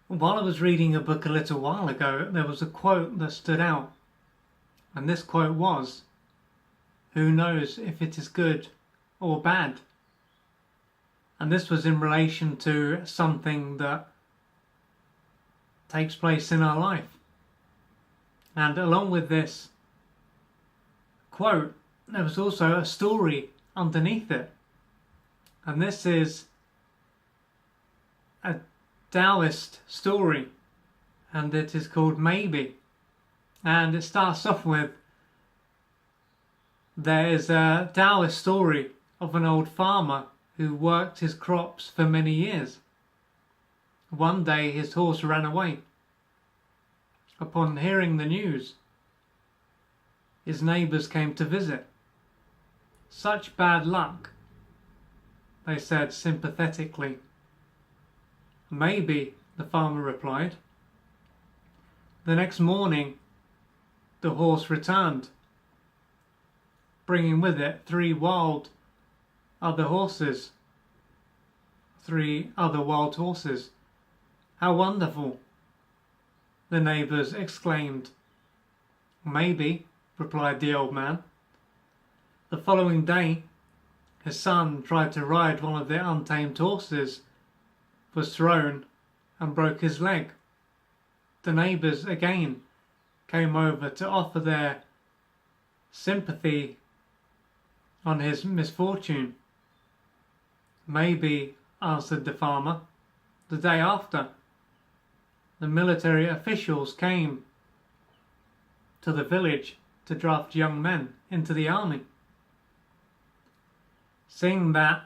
While I was reading a book a little while ago, there was a quote that stood out. And this quote was, "Who knows if it is good or bad?" And this was in relation to something that takes place in our life. And along with this quote, there was also a story underneath it. And this is a Taoist story, and it is called Maybe. And it starts off with, there is a Taoist story of an old farmer who worked his crops for many years. One day his horse ran away. Upon hearing the news, his neighbours came to visit. "Such bad luck," they said sympathetically. "Maybe," the farmer replied. The next morning, the horse returned, bringing with it three other wild horses. "How wonderful!" the neighbours exclaimed. "Maybe," replied the old man. The following day, his son tried to ride one of the untamed horses, was thrown and broke his leg. The neighbours again came over to offer their sympathy on his misfortune. "Maybe," answered the farmer. The day after, the military officials came to the village to draft young men into the army. Seeing that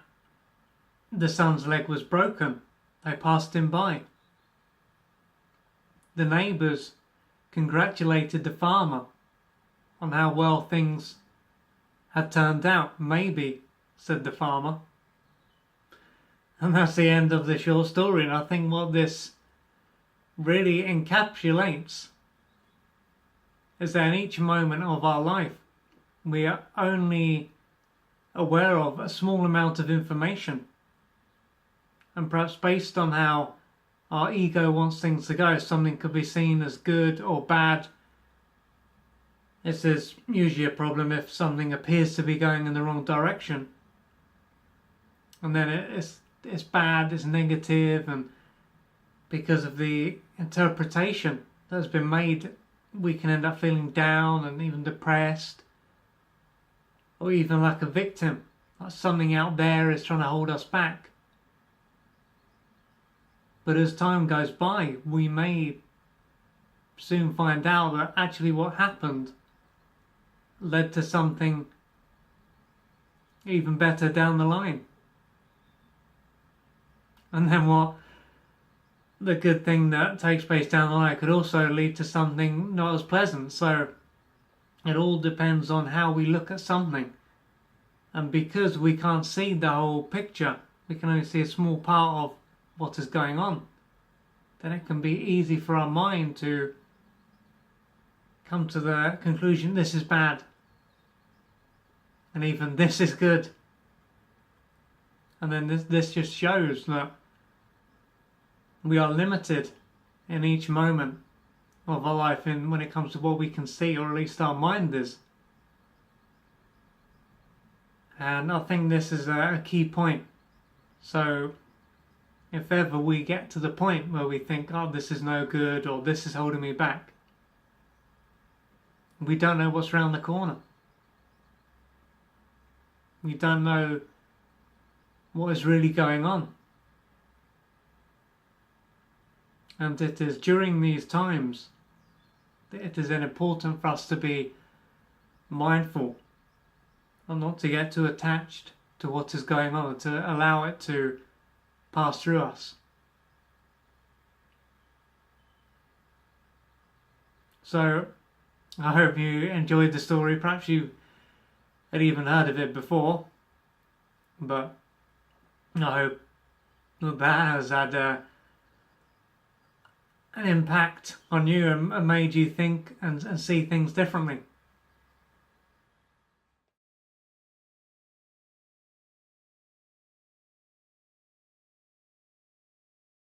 the son's leg was broken, they passed him by. The neighbours congratulated the farmer on how well things had turned out. "Maybe," said the farmer. And that's the end of the short story. And I think what this really encapsulates is that in each moment of our life, we are only aware of a small amount of information. And perhaps based on how our ego wants things to go, something could be seen as good or bad. This is usually a problem if something appears to be going in the wrong direction. And then it's bad, it's negative, and because of the interpretation that has been made, we can end up feeling down and even depressed, or even like a victim, like something out there is trying to hold us back. But as time goes by, we may soon find out that actually what happened led to something even better down the line. And then the good thing that takes place down the line could also lead to something not as pleasant. So it all depends on how we look at something. And because we can't see the whole picture, we can only see a small part of what is going on, then it can be easy for our mind to come to the conclusion, this is bad, and even this is good. And then this just shows that we are limited in each moment of our life when it comes to what we can see, or at least our mind is. And I think this is a key point. So if ever we get to the point where we think, oh, this is no good, or this is holding me back, we don't know what's around the corner. We don't know what is really going on. And it is during these times that it is then important for us to be mindful and not to get too attached to what is going on, to allow it to pass through us. So I hope you enjoyed the story. Perhaps you had even heard of it before, but I hope that has had an impact on you and made you think and see things differently.